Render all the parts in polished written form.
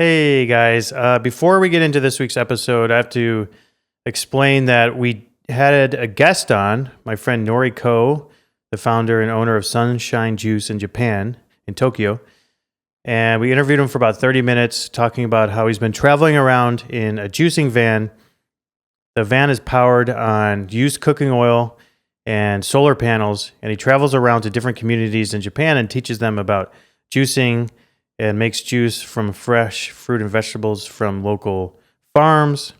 Hey guys, before we get into this week's episode, I have to explain that we had a guest on, my friend Nori Ko, the founder and owner of Sunshine Juice in Japan, in Tokyo. And we interviewed him for about 30 minutes, talking about how he's been traveling around in a juicing van. The van is powered on used cooking oil and solar panels, and he travels around to different communities in Japan and teaches them about juicing and makes juice from fresh fruit and vegetables from local farms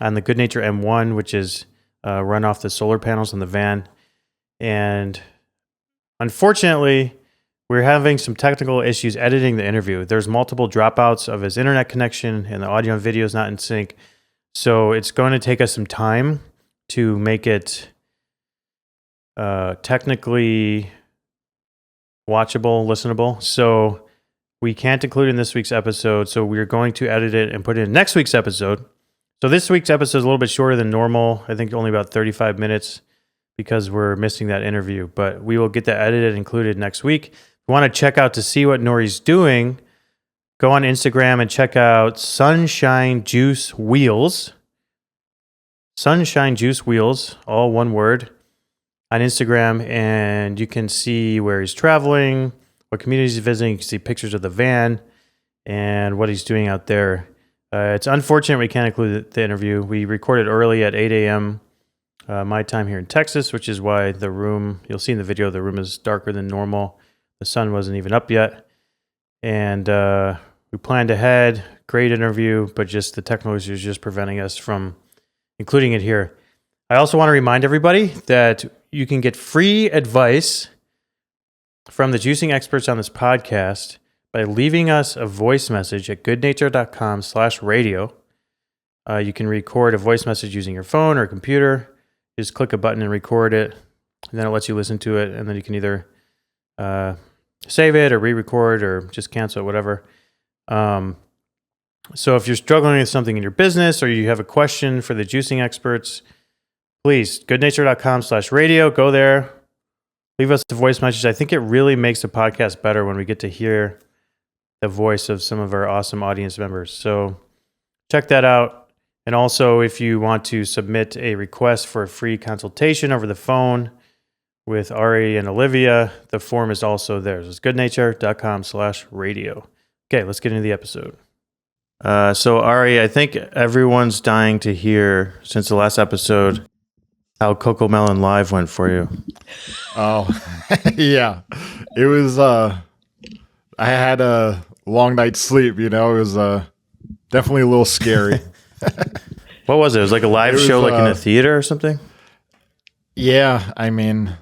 on the Goodnature M1, which is run off the solar panels on the van. And unfortunately, we're having some technical issues editing the interview. There's multiple dropouts of his internet connection, and the audio and video is not in sync. So it's going to take us some time to make it technically watchable, listenable. So we can't include it in this week's episode, so we're going to edit it and put it in next week's episode. So this week's episode is a little bit shorter than normal. I think only about 35 minutes because we're missing that interview. But we will get that edited and included next week. If you want to check out to see what Nori's doing, go on Instagram and check out Sunshine Juice Wheels. Sunshine Juice Wheels, all one word, on Instagram. And you can see where he's traveling, what communities he's visiting. You can see pictures of the van and what he's doing out there. It's unfortunate we can't include the interview. We recorded early at 8 a.m. My time here in Texas, which is why the room, you'll see in the video, the room is darker than normal. The sun wasn't even up yet. And we planned ahead. Great interview, but just the technical issues just preventing us from including it here. I also want to remind everybody that you can get free advice from the juicing experts on this podcast by leaving us a voice message at goodnature.com/radio. You can record a voice message using your phone or computer. Just click a button and record it, and then it lets you listen to it, and then you can either save it or re-record or just cancel it, whatever. So if you're struggling with something in your business or you have a question for the juicing experts, please, goodnature.com/radio, go there. Leave us a voice message. I think it really makes the podcast better when we get to hear the voice of some of our awesome audience members. So check that out. And also, if you want to submit a request for a free consultation over the phone with Ari and Olivia, the form is also there. It's goodnature.com/radio. Okay, let's get into the episode. So Ari, I think everyone's dying to hear, since the last episode, how Coco Melon Live went for you. Oh, yeah. It was, I had a long night's sleep, It was definitely a little scary. What was it? It was like a live show like in a theater or something? Yeah, I mean,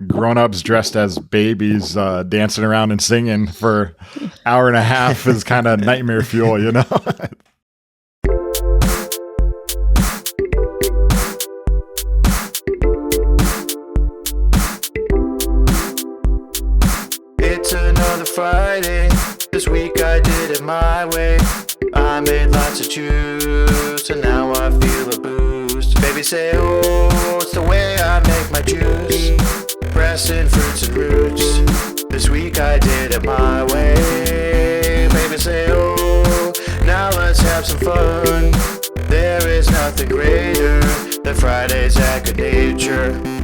grown-ups dressed as babies dancing around and singing for an hour and a half is kind of nightmare fuel, It's another Friday. This week I did it my way. I made lots of juice and now I feel a boost. Baby say, oh, it's the way I make my juice. Pressing fruits and roots. This week I did it my way. Baby say, oh, now let's have some fun. There is nothing greater than Fridays at Goodnature.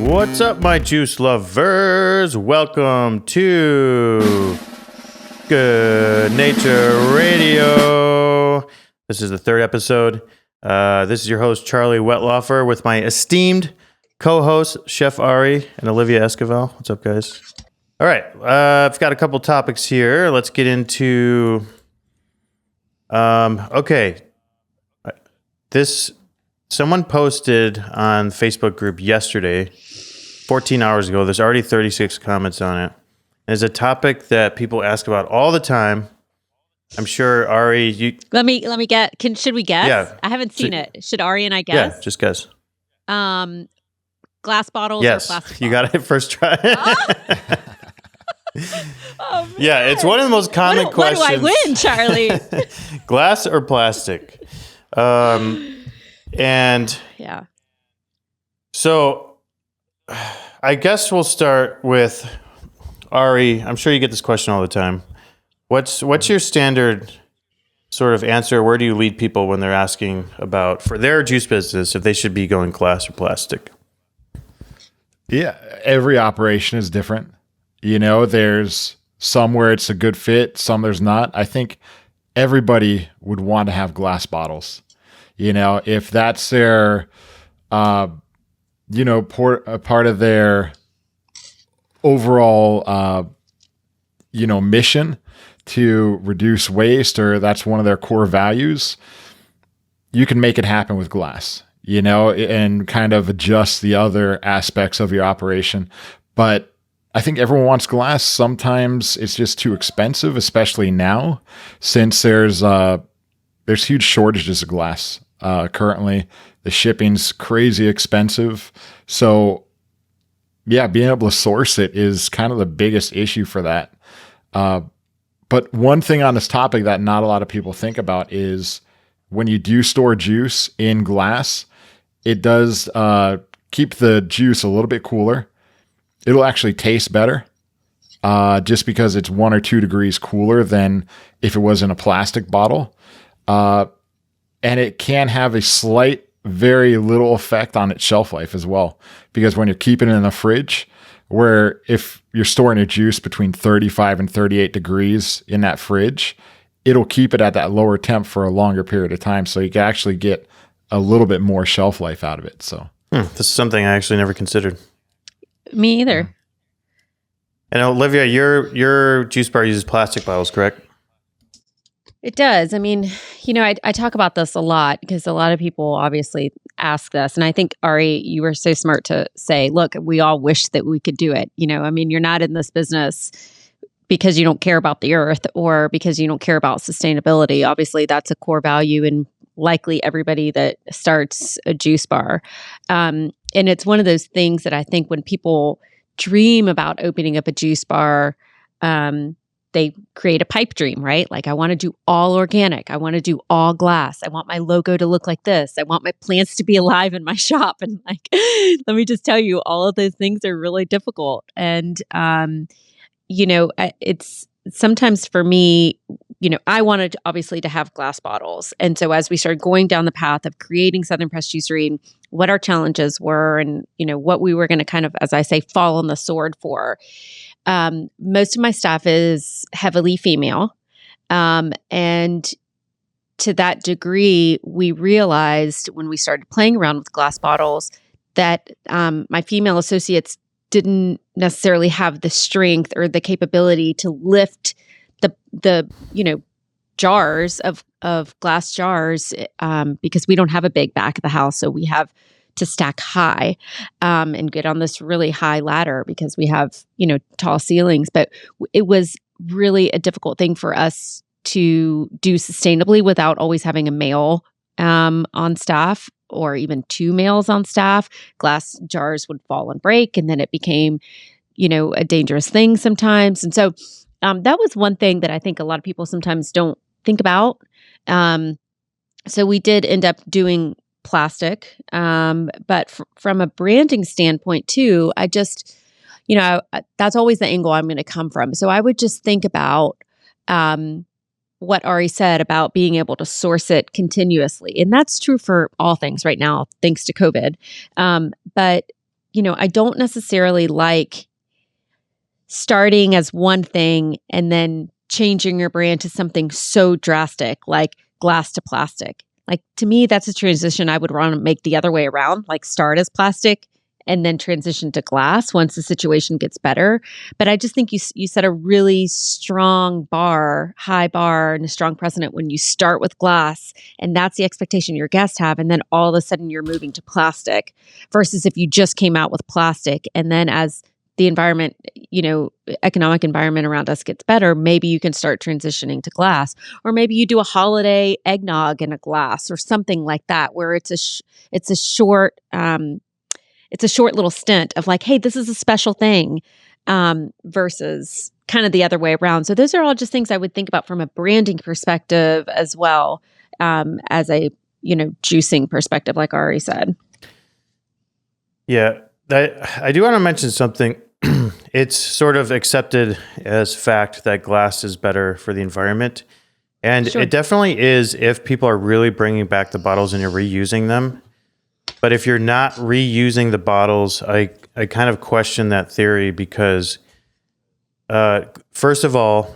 What's up, my juice lovers? Welcome to Goodnature Radio. This is the third episode. This is your host, Charlie Wetlaufer, with my esteemed co-hosts, Chef Ari and Olivia Esquivel. What's up, guys? All right. I've got a couple topics here. Let's get into... Okay. Someone posted on Facebook group yesterday, 14 hours ago. There's already 36 comments on it. It's a topic that people ask about all the time. I'm sure Ari, you... Let me get... Should we guess? Yeah. I haven't seen it. Should Ari and I guess? Yeah, just guess. Glass bottles yes, or plastic bottles? You got it first try. Oh, yeah, it's one of the most common questions. What do I win, Charlie? Glass or plastic? And yeah. So I guess we'll start with Ari. I'm sure you get this question all the time. What's your standard sort of answer, where do you lead people when they're asking about, for their juice business, if they should be going glass or plastic? Yeah, every operation is different. There's some where it's a good fit, some there's not. I think everybody would want to have glass bottles. If that's their, a part of their overall, mission to reduce waste, or that's one of their core values, you can make it happen with glass, and kind of adjust the other aspects of your operation. But I think everyone wants glass. Sometimes it's just too expensive, especially now, since there's huge shortages of glass. Currently, the shipping's crazy expensive. So yeah, being able to source it is kind of the biggest issue for that. But one thing on this topic that not a lot of people think about is when you do store juice in glass, it does keep the juice a little bit cooler. It'll actually taste better just because it's 1 or 2 degrees cooler than if it was in a plastic bottle. And it can have a slight, very little effect on its shelf life as well. Because when you're keeping it in the fridge, where if you're storing a juice between 35 and 38 degrees in that fridge, it'll keep it at that lower temp for a longer period of time. So you can actually get a little bit more shelf life out of it. So This is something I actually never considered. Me either. And Olivia, your juice bar uses plastic bottles, correct? It does. I mean, I talk about this a lot because a lot of people obviously ask this. And I think, Ari, you were so smart to say, look, we all wish that we could do it. You're not in this business because you don't care about the earth or because you don't care about sustainability. Obviously, that's a core value in likely everybody that starts a juice bar. And it's one of those things that I think when people dream about opening up a juice bar, they create a pipe dream, right? Like, I want to do all organic. I want to do all glass. I want my logo to look like this. I want my plants to be alive in my shop. And let me just tell you, all of those things are really difficult. And, it's sometimes for me, I wanted obviously to have glass bottles. And so as we started going down the path of creating Southern Pressed Juicery, what our challenges were and, what we were going to kind of, as I say, fall on the sword for. Most of my staff is heavily female. And to that degree, we realized when we started playing around with glass bottles that my female associates didn't necessarily have the strength or the capability to lift the jars of glass jars because we don't have a big back of the house. So we have to stack high and get on this really high ladder because we have, tall ceilings. But it was really a difficult thing for us to do sustainably without always having a male on staff or even 2 males on staff. Glass jars would fall and break, and then it became, a dangerous thing sometimes. And so that was one thing that I think a lot of people sometimes don't think about. So we did end up doing plastic. But from a branding standpoint too, I just, that's always the angle I'm going to come from. So I would just think about what Ari said about being able to source it continuously. And that's true for all things right now, thanks to COVID. But, I don't necessarily like starting as one thing and then changing your brand to something so drastic, like glass to plastic. Like, to me, that's a transition I would want to make the other way around, like start as plastic and then transition to glass once the situation gets better. But I just think you set a really strong bar, high bar, and a strong precedent when you start with glass, and that's the expectation your guests have, and then all of a sudden you're moving to plastic, versus if you just came out with plastic, and then as the environment, economic environment around us gets better, maybe you can start transitioning to glass, or maybe you do a holiday eggnog in a glass or something like that, where it's a short little stint of like, hey, this is a special thing, versus kind of the other way around. So those are all just things I would think about from a branding perspective as well, as a juicing perspective, like Ari said. Yeah, I do want to mention something. It's sort of accepted as fact that glass is better for the environment. And Sure. it definitely is if people are really bringing back the bottles and you're reusing them. But if you're not reusing the bottles, I kind of question that theory because, first of all,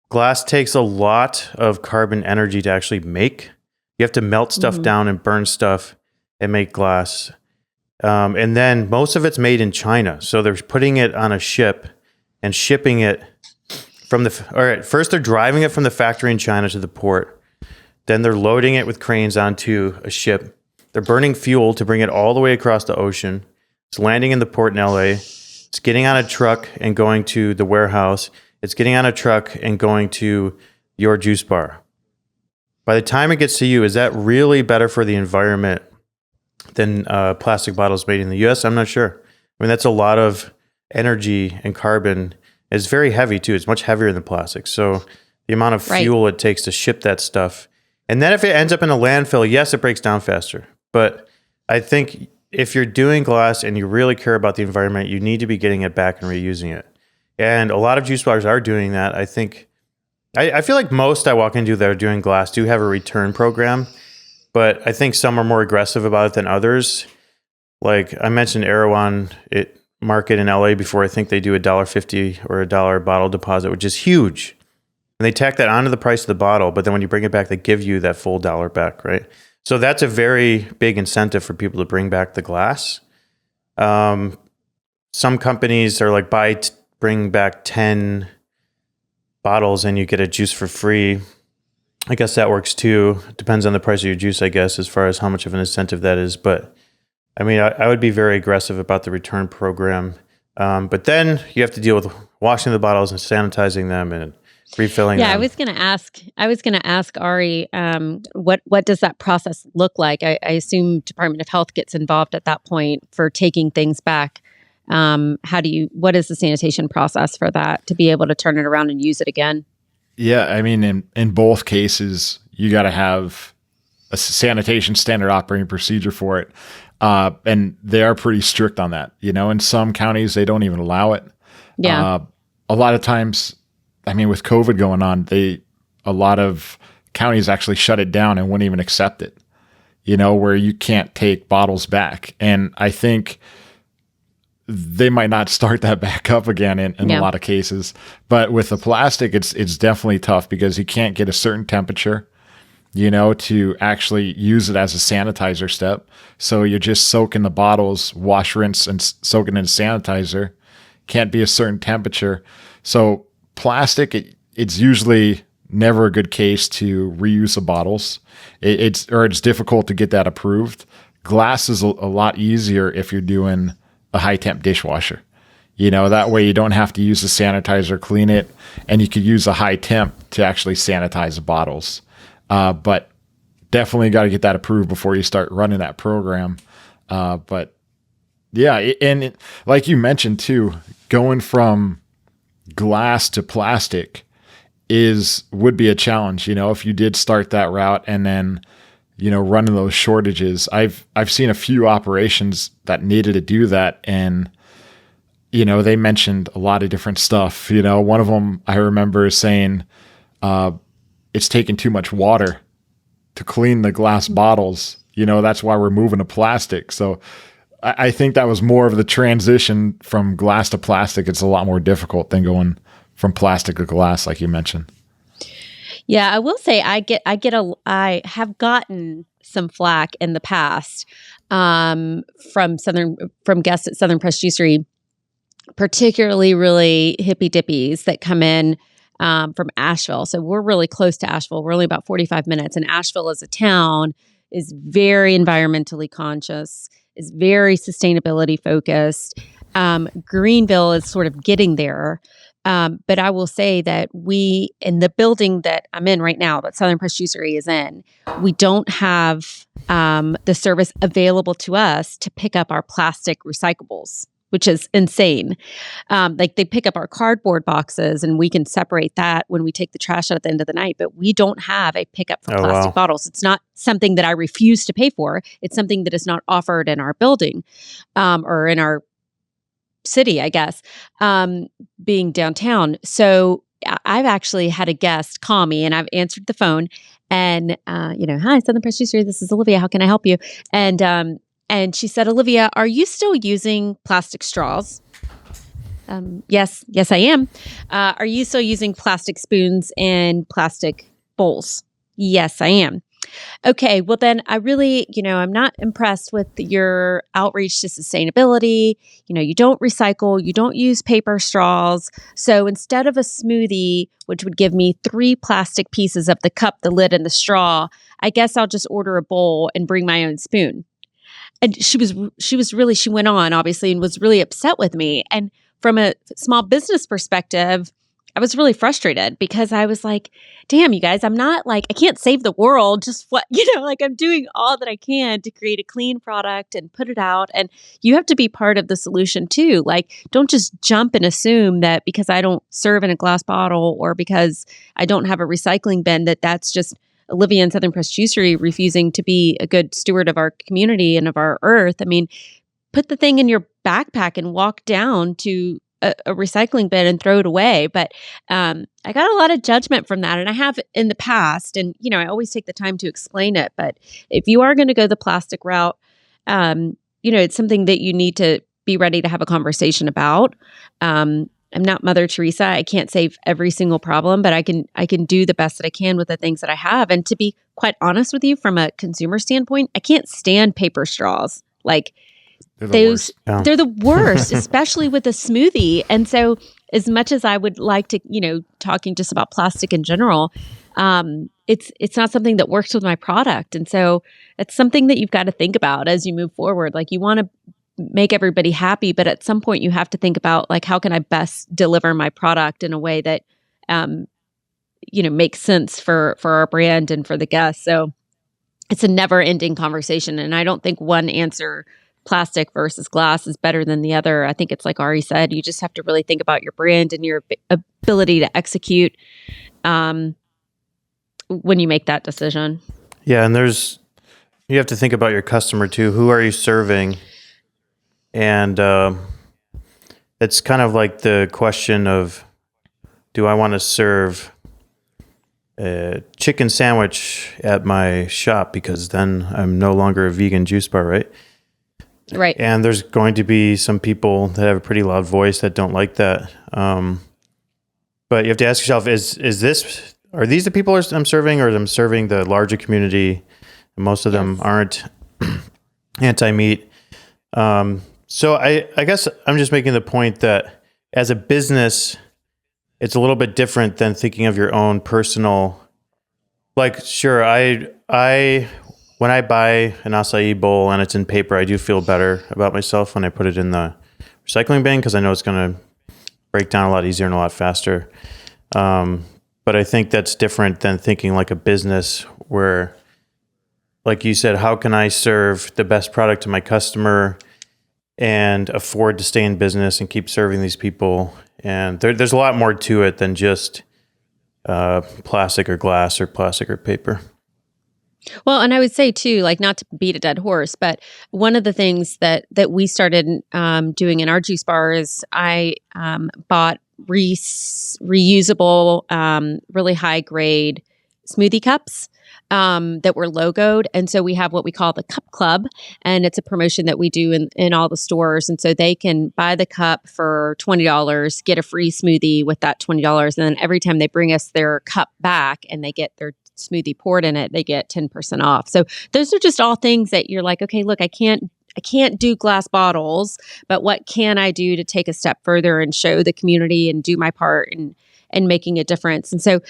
glass takes a lot of carbon energy to actually make. You have to melt stuff down and burn stuff and make glass. And then most of it's made in China. So they're putting it on a ship and shipping it from all right, first they're driving it from the factory in China to the port. Then they're loading it with cranes onto a ship. They're burning fuel to bring it all the way across the ocean. It's landing in the port in LA. It's getting on a truck and going to the warehouse. It's getting on a truck and going to your juice bar. By the time it gets to you, is that really better for the environment than plastic bottles made in the US? I'm not sure. I mean, that's a lot of energy and carbon. It's very heavy too. It's much heavier than plastic. So the amount of fuel it takes to ship that stuff. And then if it ends up in a landfill, yes, it breaks down faster. But I think if you're doing glass and you really care about the environment, you need to be getting it back and reusing it. And a lot of juice bars are doing that. I think, I feel like most I walk into that are doing glass do have a return program, but I think some are more aggressive about it than others. Like I mentioned Erewhon Market in LA before. I think they do $1.50 or $1 bottle deposit, which is huge. And they tack that onto the price of the bottle, but then when you bring it back, they give you that full dollar back, right? So that's a very big incentive for people to bring back the glass. Some companies are like, bring back 10 bottles and you get a juice for free. I guess that works too. Depends on the price of your juice, I guess, as far as how much of an incentive that is. But I mean, I would be very aggressive about the return program. But then you have to deal with washing the bottles and sanitizing them and refilling them. I was going to ask Ari, what does that process look like? I assume Department of Health gets involved at that point for taking things back. What is the sanitation process for that to be able to turn it around and use it again? Yeah, I mean, in both cases, you got to have a sanitation standard operating procedure for it. And they are pretty strict on that. You know, in some counties, they don't even allow it. Yeah. A lot of times, I mean, with COVID going on, a lot of counties actually shut it down and wouldn't even accept it, you know, where you can't take bottles back. And I think they might not start that back up again in a lot of cases. But with the plastic, it's definitely tough because you can't get a certain temperature, you know, to actually use it as a sanitizer step. So you're just soaking the bottles, wash, rinse, and soaking in sanitizer. Can't be a certain temperature. So plastic, it's usually never a good case to reuse the bottles. It's difficult to get that approved. Glass is a lot easier if you're doing a high temp dishwasher. You know, that way you don't have to use the sanitizer, clean it, and you could use a high temp to actually sanitize the bottles. But definitely got to get that approved before you start running that program. But yeah, like you mentioned too, going from glass to plastic would be a challenge. You know, if you did start that route and then, you know, running those shortages. I've seen a few operations that needed to do that, and you know, they mentioned a lot of different stuff. You know, one of them I remember saying it's taking too much water to clean the glass bottles. You know, that's why we're moving to plastic. So I think that was more of the transition from glass to plastic. It's a lot more difficult than going from plastic to glass, like you mentioned. Yeah, I will say I have gotten some flack in the past from guests at Southern Press Juicery, particularly really hippy dippies that come in from Asheville. So we're really close to Asheville. We're only about 45 minutes, and Asheville as a town is very environmentally conscious, is very sustainability focused. Greenville is sort of getting there. But I will say that in the building that I'm in right now, that Southern Press Juicery is in, we don't have the service available to us to pick up our plastic recyclables, which is insane. Like they pick up our cardboard boxes and we can separate that when we take the trash out at the end of the night, but we don't have a pickup for plastic bottles. It's not something that I refuse to pay for. It's something that is not offered in our building or in our city, I guess, being downtown. So I've actually had a guest call me, and I've answered the phone, and hi, Southern Press Juicery, this is Olivia. How can I help you? And she said, Olivia, are you still using plastic straws? Yes, I am. Are you still using plastic spoons and plastic bowls? Yes, I am. Okay, well then I really, I'm not impressed with your outreach to sustainability. You don't recycle, you don't use paper straws. So instead of a smoothie, which would give me 3 plastic pieces of the cup, the lid, and the straw, I guess I'll just order a bowl and bring my own spoon. And she went on obviously and was really upset with me. And from a small business perspective, I was really frustrated because I was like, damn, you guys, I'm not like, I can't save the world. Just what, like I'm doing all that I can to create a clean product and put it out. And you have to be part of the solution too. Like, don't just jump and assume that because I don't serve in a glass bottle or because I don't have a recycling bin, that's just Olivia and Southern Press Juicery refusing to be a good steward of our community and of our earth. I mean, put the thing in your backpack and walk down to a recycling bin and throw it away. But I got a lot of judgment from that. And I have in the past, and, I always take the time to explain it. But if you are going to go the plastic route, it's something that you need to be ready to have a conversation about. I'm not Mother Teresa. I can't save every single problem, but I can do the best that I can with the things that I have. And to be quite honest with you, from a consumer standpoint, I can't stand paper straws. Like, they're the worst, especially with a smoothie. And so as much as I would like to, talking just about plastic in general, it's not something that works with my product. And so it's something that you've got to think about as you move forward. Like, you want to make everybody happy, but at some point you have to think about, like, how can I best deliver my product in a way that, makes sense for our brand and for the guests. So it's a never ending conversation. And I don't think one answer, plastic versus glass, is better than the other. I think it's like Ari said, you just have to really think about your brand and your ability to execute when you make that decision. Yeah, and you have to think about your customer too. Who are you serving? And it's kind of like the question of, do I want to serve a chicken sandwich at my shop because then I'm no longer a vegan juice bar, right? Right. And there's going to be some people that have a pretty loud voice that don't like that. But you have to ask yourself, are these the people I'm serving, or am I serving the larger community? And most of them aren't anti-meat. So I guess I'm just making the point that as a business, it's a little bit different than thinking of your own personal, like, sure, when I buy an acai bowl and it's in paper, I do feel better about myself when I put it in the recycling bin because I know it's going to break down a lot easier and a lot faster. But I think that's different than thinking like a business where, like you said, how can I serve the best product to my customer and afford to stay in business and keep serving these people? And there's a lot more to it than just plastic or glass or plastic or paper. Well, and I would say too, like, not to beat a dead horse, but one of the things that we started doing in our juice bar is I bought reusable, really high grade smoothie cups that were logoed. And so we have what we call the Cup Club, and it's a promotion that we do in all the stores. And so they can buy the cup for $20, get a free smoothie with that $20. And then every time they bring us their cup back and they get their smoothie poured in it, they get 10% off. So those are just all things that you're like, okay, look, I can't do glass bottles, but what can I do to take a step further and show the community and do my part and making a difference? And so,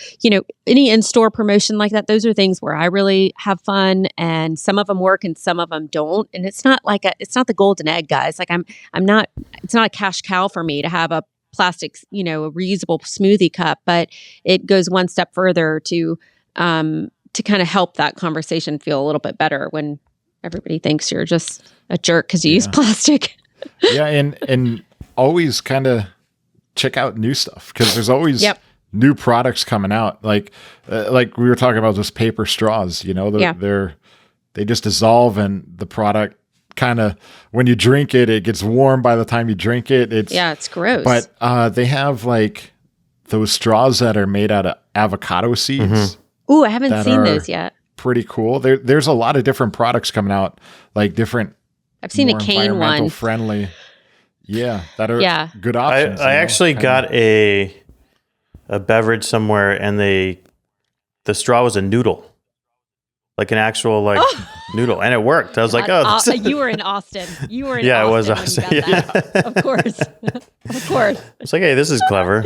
any in-store promotion like that, those are things where I really have fun, and some of them work and some of them don't. And it's not like it's not the golden egg, guys. Like it's not a cash cow for me to have a plastic, a reusable smoothie cup, but it goes one step further to kind of help that conversation feel a little bit better when everybody thinks you're just a jerk because you use plastic. Yeah. And always kind of check out new stuff, because there's always new products coming out. Like we were talking about those paper straws, they just dissolve, and the product kind of, when you drink it, it gets warm by the time you drink it. It's gross. But they have like those straws that are made out of avocado seeds. Ooh, I haven't that seen are those yet. Pretty cool. There's a lot of different products coming out, like different. I've seen a more cane environmental one. friendly. Yeah, that are Yeah. good options. I actually got a beverage somewhere, and the straw was a noodle, like an actual noodle, and it worked. I was like, oh, this is... you were in Austin. You were in Yeah, Austin it was when Austin. you got that. Of course. Of course. It's like, hey, this is clever.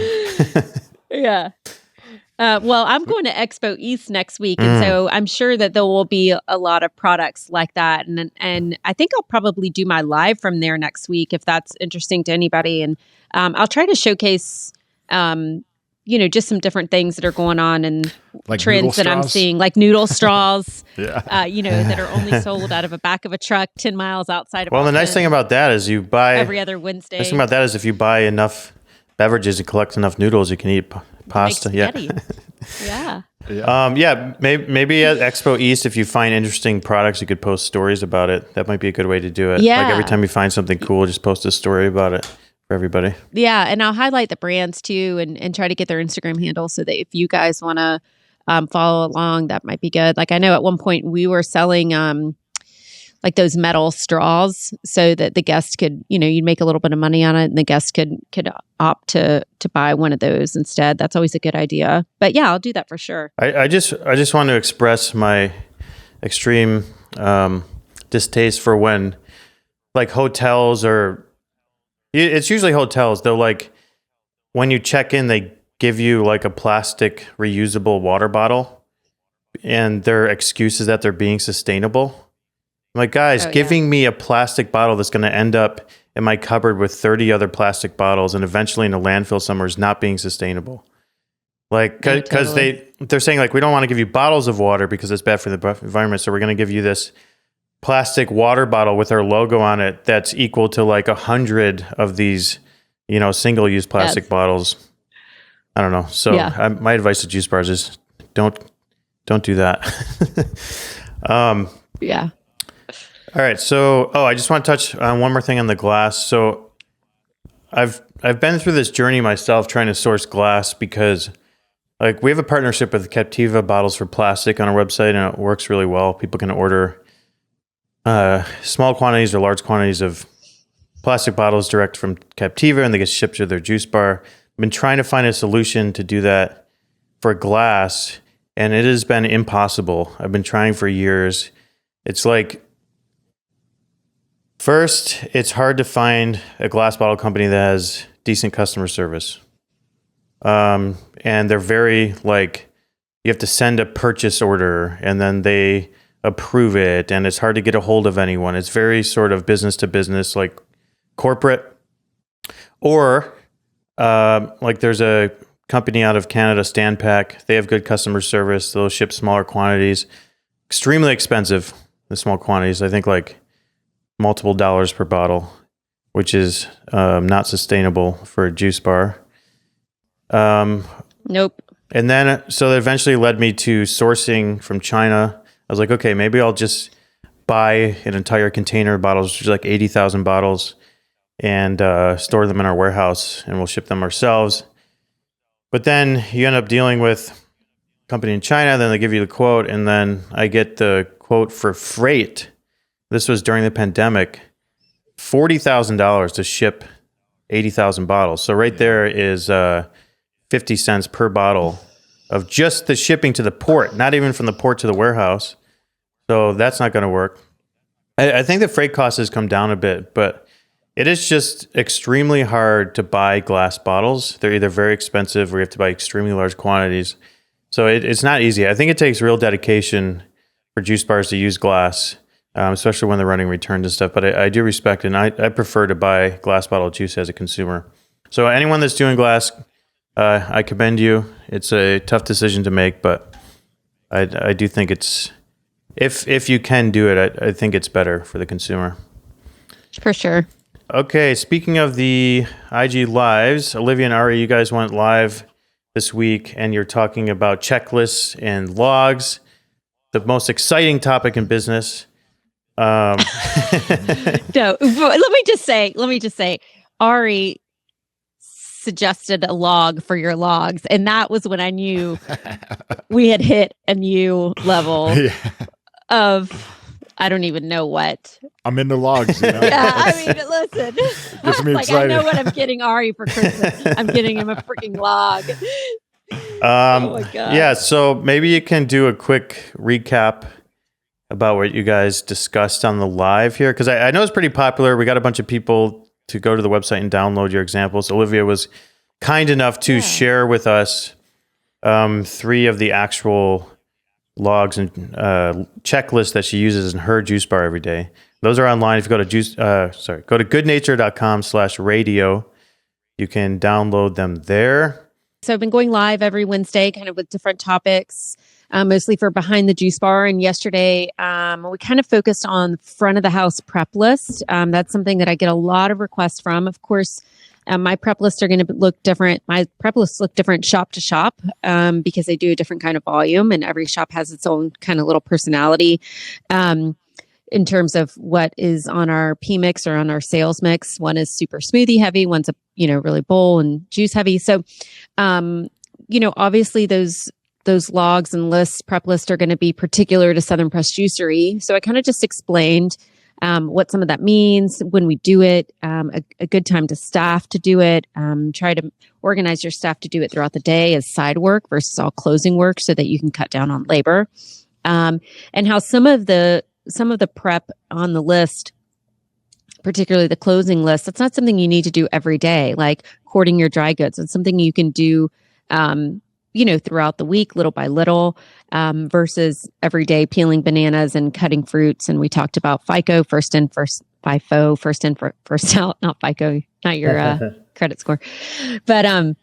Yeah. Well, I'm going to Expo East next week, and so I'm sure that there will be a lot of products like that, and I think I'll probably do my live from there next week if that's interesting to anybody, and I'll try to showcase, just some different things that are going on and like trends that I'm seeing, like noodle straws, yeah. That are only sold out of a back of a truck 10 miles outside of Well, the Austin nice thing about that is you buy every other Wednesday. Nice thing about that is if you buy enough beverages and collect enough noodles, you can eat pasta. Yeah. Maybe at Expo East, if you find interesting products, you could post stories about it. That might be a good way to do it. Yeah. Like every time you find something cool, just post a story about it for everybody. Yeah, and I'll highlight the brands too, and try to get their Instagram handle so that if you guys want to follow along, that might be good. Like I know at one point we were selling like those metal straws so that the guest could, you'd make a little bit of money on it, and the guest could opt to buy one of those instead. That's always a good idea. But yeah, I'll do that for sure. I just want to express my extreme distaste for when like hotels or it's usually hotels. They'll like when you check in, they give you like a plastic reusable water bottle, and their excuse is that they're being sustainable. I'm like, guys, giving me a plastic bottle that's going to end up in my cupboard with 30 other plastic bottles and eventually in a landfill somewhere is not being sustainable. Like, because they're saying like, we don't want to give you bottles of water because it's bad for the environment. So we're going to give you this plastic water bottle with our logo on it that's equal to like 100 of these, single-use plastic bottles. I don't know. So my advice to juice bars is don't do that. Yeah. All right. So, I just want to touch on one more thing on the glass. So I've been through this journey myself trying to source glass because like we have a partnership with Captiva Bottles for Plastic on our website, and it works really well. People can order small quantities or large quantities of plastic bottles direct from Captiva, and they get shipped to their juice bar. I've been trying to find a solution to do that for glass, and it has been impossible. I've been trying for years. It's like, first, it's hard to find a glass bottle company that has decent customer service. And they're very like, you have to send a purchase order and then they approve it, and it's hard to get a hold of anyone. It's very sort of business to business, like corporate. Or like there's a company out of Canada, Standpack. They have good customer service. They'll ship smaller quantities. Extremely expensive, the small quantities. I think like multiple dollars per bottle, which is not sustainable for a juice bar. Nope. And then, so that eventually led me to sourcing from China. I was like, okay, maybe I'll just buy an entire container of bottles, which is like 80,000 bottles, and store them in our warehouse, and we'll ship them ourselves. But then you end up dealing with a company in China, then they give you the quote, and then I get the quote for freight. This was during the pandemic, $40,000 to ship 80,000 bottles. So right there is 50 cents per bottle of just the shipping to the port, not even from the port to the warehouse. So that's not going to work. I think the freight cost has come down a bit, but it is just extremely hard to buy glass bottles. They're either very expensive or you have to buy extremely large quantities. So it's not easy. I think it takes real dedication for juice bars to use glass, especially when they're running returns and stuff. But I do respect it, and I prefer to buy glass bottle juice as a consumer. So anyone that's doing glass, I commend you. It's a tough decision to make, but I do think it's, if you can do it, I think it's better for the consumer. For sure. Okay, speaking of the IG Lives, Olivia and Ari, you guys went live this week, and you're talking about checklists and logs, the most exciting topic in business. No, let me just say, Ari suggested a log for your logs. And that was when I knew we had hit a new level Yeah. of, I don't even know what. I'm into logs. You know? Yeah, I mean, listen. Gets me Like, excited. I know what I'm getting Ari for Christmas. I'm getting him a freaking log. Oh my God. Yeah, so maybe you can do a quick recap about what you guys discussed on the live here, because I know it's pretty popular. We got a bunch of people to go to the website and download your examples. Olivia was kind enough to share with us 3 of the actual logs and checklists that she uses in her juice bar every day. Those are online. If you go to go to goodnature.com/radio, you can download them there. So I've been going live every Wednesday, kind of with different topics, mostly for Behind the Juice Bar. And yesterday, we kind of focused on front of the house prep list. That's something that I get a lot of requests from. Of course, my prep lists are going to look different. My prep lists look different shop to shop because they do a different kind of volume, and every shop has its own kind of little personality. In terms of what is on our P mix or on our sales mix. One is super smoothie heavy. One's really bowl and juice heavy. So, obviously those logs and lists, prep lists are going to be particular to Southern Pressed Juicery. So I kind of just explained what some of that means when we do it, a good time to staff to do it, try to organize your staff to do it throughout the day as side work versus all closing work so that you can cut down on labor. And how some of the prep on the list, particularly the closing list, that's not something you need to do every day, like cording your dry goods. It's something you can do, throughout the week, little by little, versus every day peeling bananas and cutting fruits. And we talked about FIFO, first in, first out, not FICO, not your credit score. But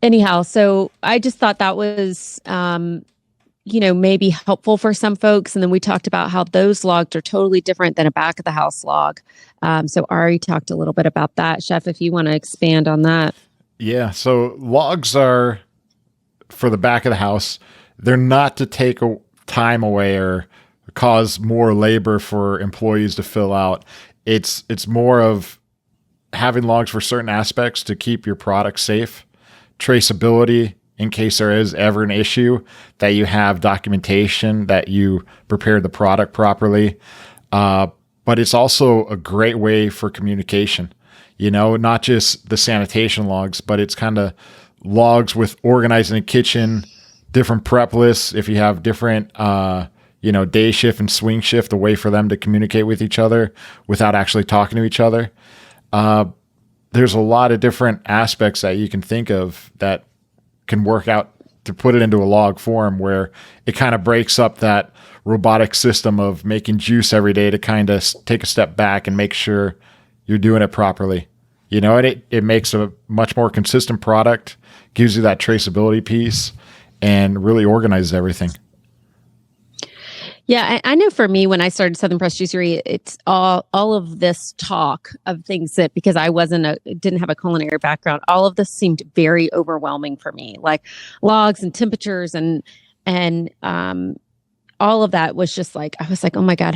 anyhow, so I just thought that was maybe helpful for some folks. And then we talked about how those logs are totally different than a back of the house log. So Ari talked a little bit about that. Chef, if you want to expand on that. Yeah. So logs are for the back of the house. They're not to take time away or cause more labor for employees to fill out. It's more of having logs for certain aspects to keep your product safe, traceability, in case there is ever an issue, that you have documentation that you prepared the product properly. But it's also a great way for communication, not just the sanitation logs, but it's kind of logs with organizing the kitchen, different prep lists. If you have different, day shift and swing shift, a way for them to communicate with each other without actually talking to each other. There's a lot of different aspects that you can think of that can work out to put it into a log form, where it kind of breaks up that robotic system of making juice every day to kind of take a step back and make sure you're doing it properly. And it makes a much more consistent product, gives you that traceability piece, and really organizes everything. Yeah, I know for me, when I started Southern Pressed Juicery, it's all of this talk of things that, because I didn't have a culinary background, all of this seemed very overwhelming for me, like logs and temperatures and all of that was just like, I was like, oh my God,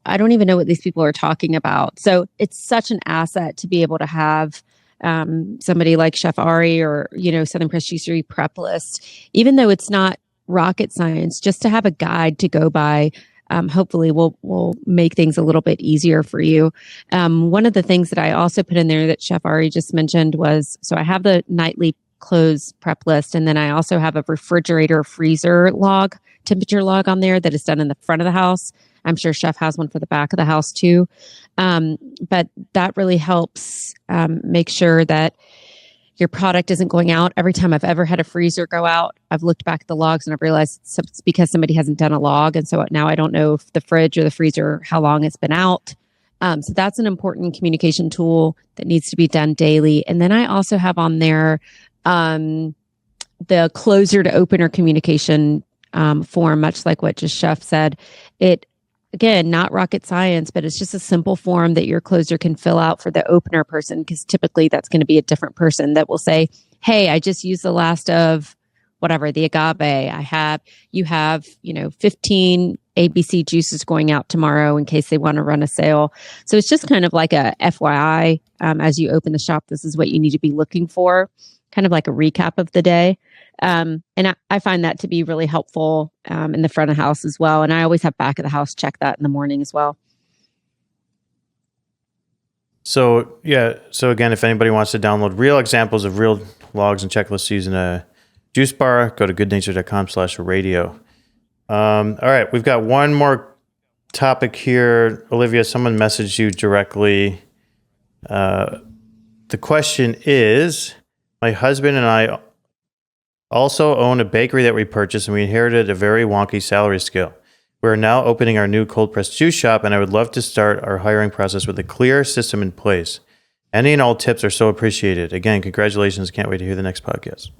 I don't even know what these people are talking about. So it's such an asset to be able to have somebody like Chef Ari or, Southern Pressed Juicery prep list, even though it's not rocket science, just to have a guide to go by, hopefully will make things a little bit easier for you. One of the things that I also put in there that Chef Ari just mentioned was, so I have the nightly clothes prep list, and then I also have a refrigerator freezer log, temperature log on there that is done in the front of the house. I'm sure Chef has one for the back of the house too. But that really helps make sure that your product isn't going out. Every time I've ever had a freezer go out, I've looked back at the logs and I've realized it's because somebody hasn't done a log. And so now I don't know if the fridge or the freezer, how long it's been out. So that's an important communication tool that needs to be done daily. And then I also have on there the closer to opener communication form, much like what just Chef said. Again, not rocket science, but it's just a simple form that your closer can fill out for the opener person, because typically that's going to be a different person that will say, hey, I just used the last of whatever, the agave. You have 15 ABC juices going out tomorrow in case they want to run a sale. So it's just kind of like a FYI, as you open the shop, this is what you need to be looking for, kind of like a recap of the day. And I find that to be really helpful in the front of house as well. And I always have back of the house check that in the morning as well. So again, if anybody wants to download real examples of real logs and checklists using a juice bar, go to goodnature.com/radio. All right, we've got one more topic here. Olivia, someone messaged you directly. The question is, my husband and I also own a bakery that we purchased, and we inherited a very wonky salary scale. We are now opening our new cold pressed juice shop, and I would love to start our hiring process with a clear system in place. Any and all tips are so appreciated. Again, congratulations. Can't wait to hear the next podcast.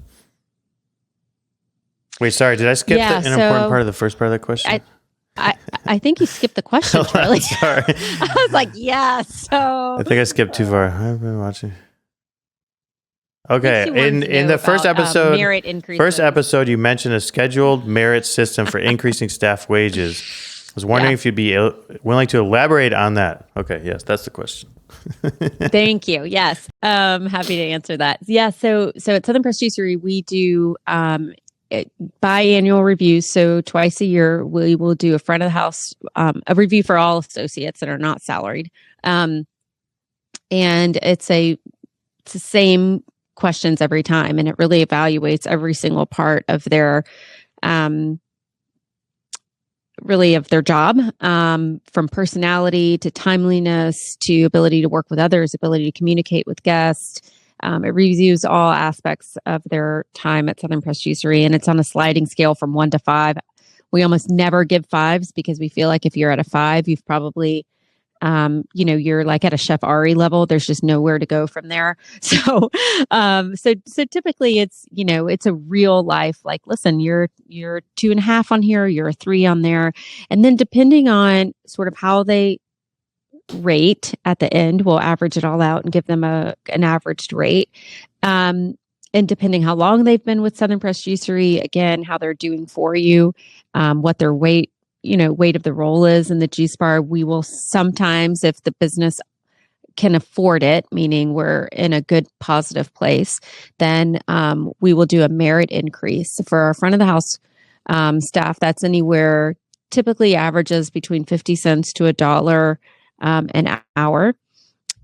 Wait, sorry. Did I skip an important part of the first part of that question? I think you skipped the question, Charlie. Sorry. I was like, yeah. So I think I skipped too far. I've been watching. Okay, in the first episode, merit increases. first episode, you mentioned a scheduled merit system for increasing staff wages. I was wondering if you'd be willing to elaborate on that. Okay, yes, that's the question. Thank you. Yes, happy to answer that. Yeah, so at Southern Press Juicery, we do biannual reviews. So twice a year, we will do a front of the house a review for all associates that are not salaried, and it's the same questions every time, and it really evaluates every single part of their job, from personality to timeliness to ability to work with others, ability to communicate with guests. It reviews all aspects of their time at Southern Press Juicery, and it's on a sliding scale from 1 to 5. We almost never give 5s because we feel like if you're at a 5, you've probably you're like at a Chef Ari level. There's just nowhere to go from there. So typically it's a real life, like, listen, you're 2.5 on here, you're a 3 on there. And then depending on sort of how they rate at the end, we'll average it all out and give them an averaged rate. And depending how long they've been with Southern Press Juicery, again, how they're doing for you, what their weight of the roll is in the juice bar, we will sometimes, if the business can afford it, meaning we're in a good positive place, then we will do a merit increase. For our front of the house staff, that's anywhere, typically averages between 50 cents to $1 an hour.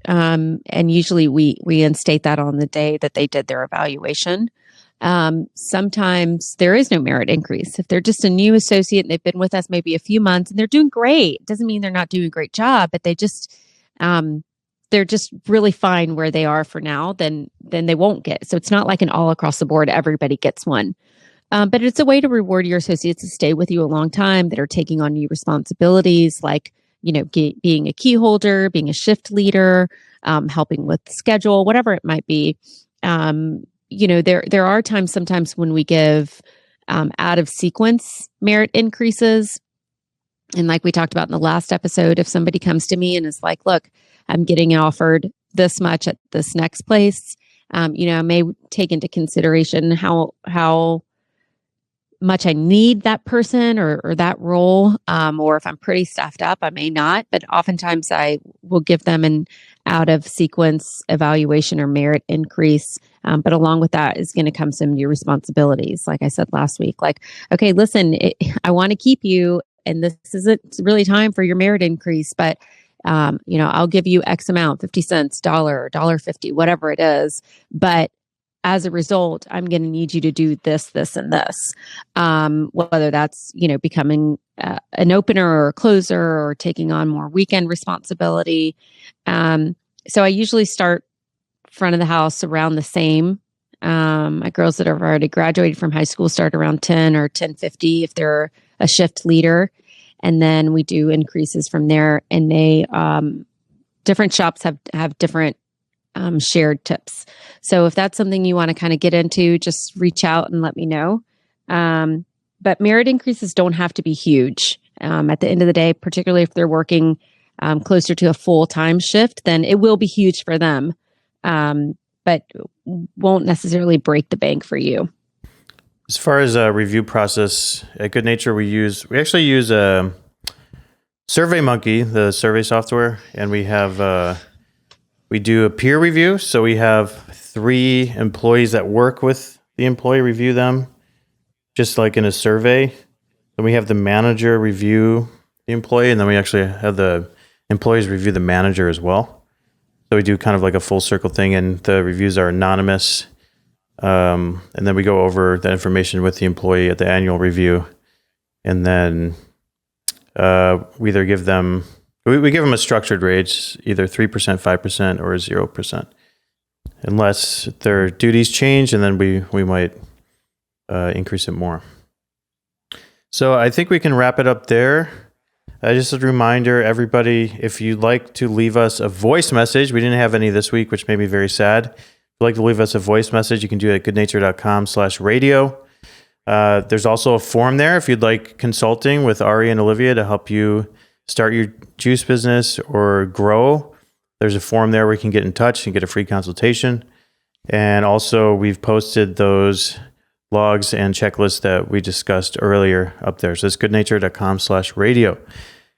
And usually we reinstate that on the day that they did their evaluation. Sometimes there is no merit increase. If they're just a new associate and they've been with us maybe a few months and they're doing great, it doesn't mean they're not doing a great job, but they're just really fine where they are for now, then they won't get. So it's not like an all across the board, everybody gets one. But it's a way to reward your associates to stay with you a long time, that are taking on new responsibilities, like, being a key holder, being a shift leader, helping with schedule, whatever it might be. There are times sometimes when we give out of sequence merit increases. And like we talked about in the last episode, if somebody comes to me and is like, look, I'm getting offered this much at this next place, I may take into consideration how much I need that person or that role, or if I'm pretty staffed up, I may not. But oftentimes I will give them an out of sequence evaluation or merit increase. But along with that is going to come some new responsibilities. Like I said last week, like, okay, listen, I want to keep you, and this isn't really time for your merit increase, but I'll give you X amount, 50 cents, $1, $1.50, whatever it is. But as a result, I'm going to need you to do this, this, and this. Whether that's, becoming an opener or a closer, or taking on more weekend responsibility. So I usually start front of the house around the same. My girls that have already graduated from high school start around 10 or 10:50 if they're a shift leader. And then we do increases from there. And they, different shops have different shared tips. So if that's something you want to kind of get into, just reach out and let me know. But merit increases don't have to be huge. At the end of the day, particularly if they're working closer to a full-time shift, then it will be huge for them, but won't necessarily break the bank for you. As far as a review process at Goodnature, we actually use a SurveyMonkey, the survey software, and we have we do a peer review. So we have 3 employees that work with the employee review them, just like in a survey. Then we have the manager review the employee, and then we actually have the employees review the manager as well. So we do kind of like a full circle thing, and the reviews are anonymous. And then we go over that information with the employee at the annual review, and then we either give them we give them a structured range, either 3%, 5%, or 0%, unless their duties change, and then we might increase it more. So I think we can wrap it up there. Just a reminder, everybody, if you'd like to leave us a voice message, we didn't have any this week, which made me very sad. If you'd like to leave us a voice message, you can do it at goodnature.com/radio. There's also a form there if you'd like consulting with Ari and Olivia to help you start your juice business or grow. There's a form there where you can get in touch and get a free consultation. And also, we've posted those logs and checklists that we discussed earlier up there. So it's goodnature.com/radio.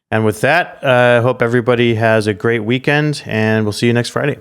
And with that, I hope everybody has a great weekend, and we'll see you next Friday.